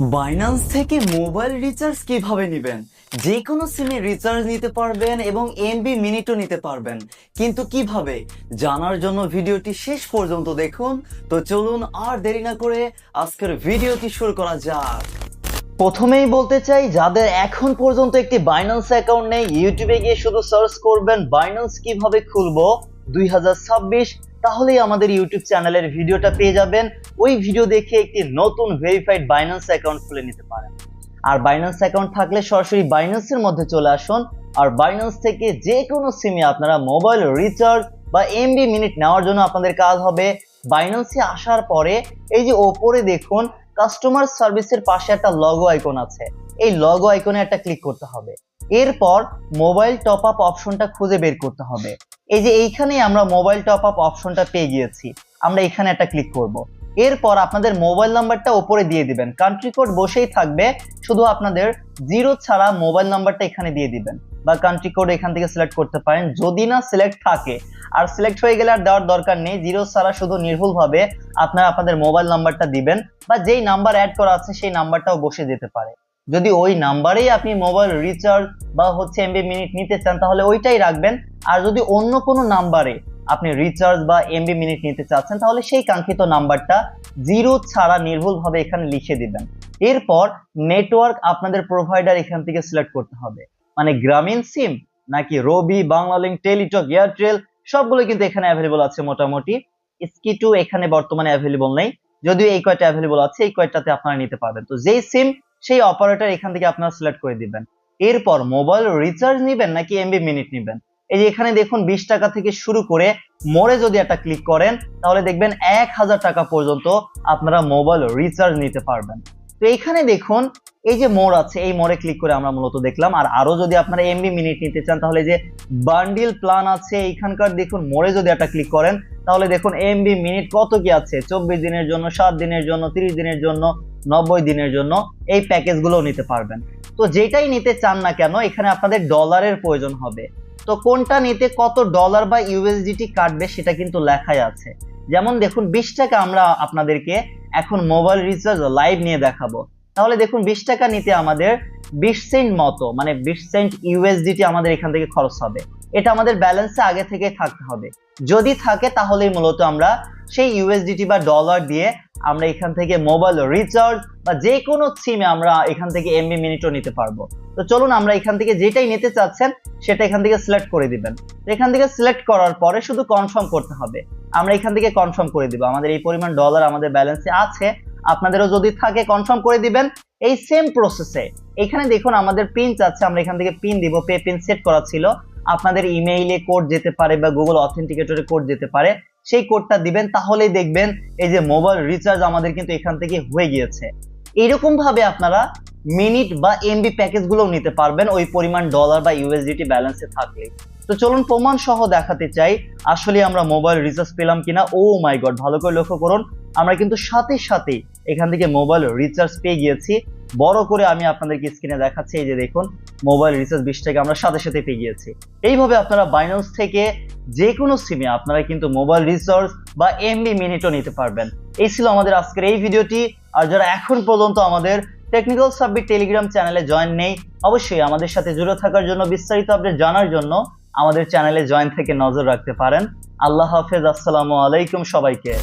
Binance থেকে mobile recharge কিভাবে নেবেন? যে কোনো সিমে রিচার্জ নিতে পারবেন এবং এমবি মিনিটও নিতে পারবেন, কিন্তু কিভাবে জানার জন্য ভিডিওটি শেষ পর্যন্ত দেখুন। তো চলুন আর দেরি না করে আজকের ভিডিওটি শুরু করা যাক। প্রথমেই বলতে চাই, যাদের এখন পর্যন্ত একটি বাইন্যান্স অ্যাকাউন্ট নেই, ইউটিউবে গিয়ে শুধু সার্চ করবেন বাইন্যান্স কিভাবে খুলবো 2026, তাহলেই আমাদের ইউটিউব চ্যানেলের ভিডিওটা পেয়ে যাবেন। ওই ভিডিও দেখে একটি নতুন ভেরিফাইড বাইন্যান্স অ্যাকাউন্ট খুলে নিতে পারেন। আর বাইন্যান্স অ্যাকাউন্ট থাকলে সরাসরি বাইন্যান্সের মধ্যে চলে আসুন, আর বাইন্যান্স থেকে যে কোনো সিমে আপনারা মোবাইল রিচার্জ বা এমবি মিনিট নেওয়ার জন্য আপনাদের কাজ হবে বাইন্যান্সে আসার পরে এই যে ওপরে দেখুন কাস্টমার সার্ভিসের পাশে একটা লগো আইকন আছে, এই লগো আইকনে একটা ক্লিক করতে হবে। এরপর মোবাইল টপ আপ অপশনটা খুঁজে বের করতে হবে। এই যে এইখানে আমরা মোবাইল টপ আপ অপশনটা পেয়ে গিয়েছি, আমরা এখানে একটা ক্লিক করব। এরপর আপনাদের মোবাইল নাম্বারটা উপরে দিয়ে দিবেন, কান্ট্রি কোড বসেই থাকবে, শুধু আপনাদের জিরো ছাড়া মোবাইল নাম্বারটা এখানে দিয়ে দিবেন, বা কান্ট্রি কোড এখান থেকে সিলেক্ট করতে পারেন যদি না সিলেক্ট থাকে। আর সিলেক্ট হয়ে গেলে আর দেওয়ার দরকার নেই, জিরো ছাড়া শুধু নির্ভুলভাবে আপনারা আপনাদের মোবাইল নাম্বারটা দিবেন, বা যেই নাম্বার অ্যাড করা আছে সেই নাম্বারটাও বসে যেতে পারে। যদি ওই নাম্বারেই আপনি মোবাইল রিচার্জ বা এমবি মিনিট নিতে চান তাহলে ওইটাই রাখবেন। আর যদি অন্য কোনো নাম্বারে আপনি রিচার্জ বা এমবি মিনিট নিতে চাচ্ছেন তাহলে সেই কাঙ্ক্ষিত নাম্বারটা জিরো ছাড়া নির্ভুলভাবে এখানে লিখে দিবেন। এরপর নেটওয়ার্ক আপনাদের প্রোভাইডার এখান থেকে সিলেক্ট করতে হবে, মানে গ্রামীণ সিম নাকি রবি, বাংলালিংক, টেলিটক, এয়ারটেল সবগুলো কিন্তু এখানে অ্যাভেলেবল আছে মোটামুটি। স্কি2 এখানে বর্তমানে অ্যাভেলেবল নেই, যদিও এই কয়টা অ্যাভেলেবল আছে, এই কয়টাতে আপনারা নিতে পারবেন। তো যেই সিম সেই অপারেটর এখান থেকে আপনারা সিলেক্ট করে দিবেন। এরপর মোবাইল রিচার্জ নিবেন নাকি এমবি মিনিট নিবেন, এই যে এখানে দেখুন 20 টাকা থেকে শুরু করে মোড়ে যদি একটা ক্লিক করেন তাহলে দেখবেন 1000 টাকা পর্যন্ত আপনারা মোবাইল রিচার্জ নিতে পারবেন। তো এখানে দেখুন এই যে মোড় আছে, এই মোড়ে ক্লিক করে আমরা মূলত দেখলাম। আর আরো যদি আপনারা এমবি মিনিট নিতে চান তাহলে যে বান্ডিল প্ল্যান আছে এইখানকার দেখুন মোড়ে যদি একটা ক্লিক করেন তাহলে দেখুন এমবি মিনিট কত কি আছে, 24 দিনের জন্য, 7 দিনের জন্য, 30 দিনের জন্য, 90 দিনের জন্য এই প্যাকেজগুলো নিতে পারবেন। তো যেটাই নিতে চান না কেন এখানে আপনাদের ডলারের প্রয়োজন হবে। তো কোনটা নিতে কত ডলার বা ইউএসডিটি কাটবে সেটা কিন্তু লেখাই আছে। যেমন দেখুন 20 টাকা আমরা আপনাদেরকে এখন মোবাইল রিচার্জ লাইভ নিয়ে দেখাবো, তাহলে দেখুন 20 টাকা নিতে আমাদের 20 সেন্ট মতো, মানে 20 সেন্ট ইউএসডিটি আমাদের এখান থেকে খরচ হবে। এটা আমাদের ব্যালেন্সে আগে থেকে থাকতে হবে, যদি থাকে তাহলেই মূলত আমরা সেই ইউএসডিটি বা ডলার দিয়ে আমরা এখান থেকে মোবাইল রিচার্জ বা যে কোনো সিমে আমরা এখান থেকে এমবি মিনিটও নিতে পারবো। তো চলুন আমরা এখান থেকে যেটাই নিতে চাচ্ছেন সেটা এখান থেকে সিলেক্ট করে দিবেন। এখান থেকে সিলেক্ট করার পরে শুধু কনফার্ম করতে হবে, আমরা এখান থেকে কনফার্ম করে দিব। আমাদের এই পরিমাণ ডলার আমাদের ব্যালেন্সে আছে, আপনাদেরও যদি থাকে কনফার্ম করে দিবেন। এই সেম প্রসেসে এখানে দেখুন আমাদের পিন চাচ্ছে, আমরা এখান থেকে পিন দিব, পে পিন সেট করা ছিল, আপনাদের ইমেইলে কোড যেতে পারে বা গুগল অথেন্টিকেটরে কোড যেতে পারে, সেই কোডটা দিবেন, তাহলেই দেখবেন এই যে মোবাইল রিচার্জ আমাদের কিন্তু এখান থেকে হয়ে গিয়েছে। এইরকম ভাবে আপনারা মিনিট বা এমবি প্যাকেজগুলো নিতে পারবেন ওই পরিমাণ ডলার বা ইউএসডিটি ব্যালেন্সে থাকলে। তো চলুন প্রমাণ সহ দেখাতে চাই আসলে আমরা মোবাইল রিচার্জ পেলাম কিনা। ও মাই গড, ভালো করে লক্ষ্য করুন, আমরা কিন্তু সাথে সাথে এখান থেকে মোবাইল রিচার্জ পেয়ে গিয়েছি। বড় করে আমি আপনাদেরকে স্ক্রিনে দেখাচ্ছি, এই যে দেখুন মোবাইল রিচার্জ 20 টাকা আমরা সাথে সাথে পেয়ে গিয়েছি। এইভাবে আপনারা বাইন্যান্স থেকে যে কোনো সিমে আপনারা কিন্তু মোবাইল রিচার্জ বা এমবি মিনিটও নিতে পারবেন। এই ছিল আমাদের আজকের এই ভিডিওটি। আর যারা এখন পর্যন্ত আমাদের টেকনিক্যাল সাবমিট টেলিগ্রাম চ্যানেলে জয়েন নেই, অবশ্যই আমাদের সাথে জুড়ে থাকার জন্য, বিস্তারিত আপডেট জানার জন্য আমাদের চ্যানেলে জয়েন থেকে নজর রাখতে পারেন। আল্লাহ হাফেজ, আসসালামু আলাইকুম সবাইকে।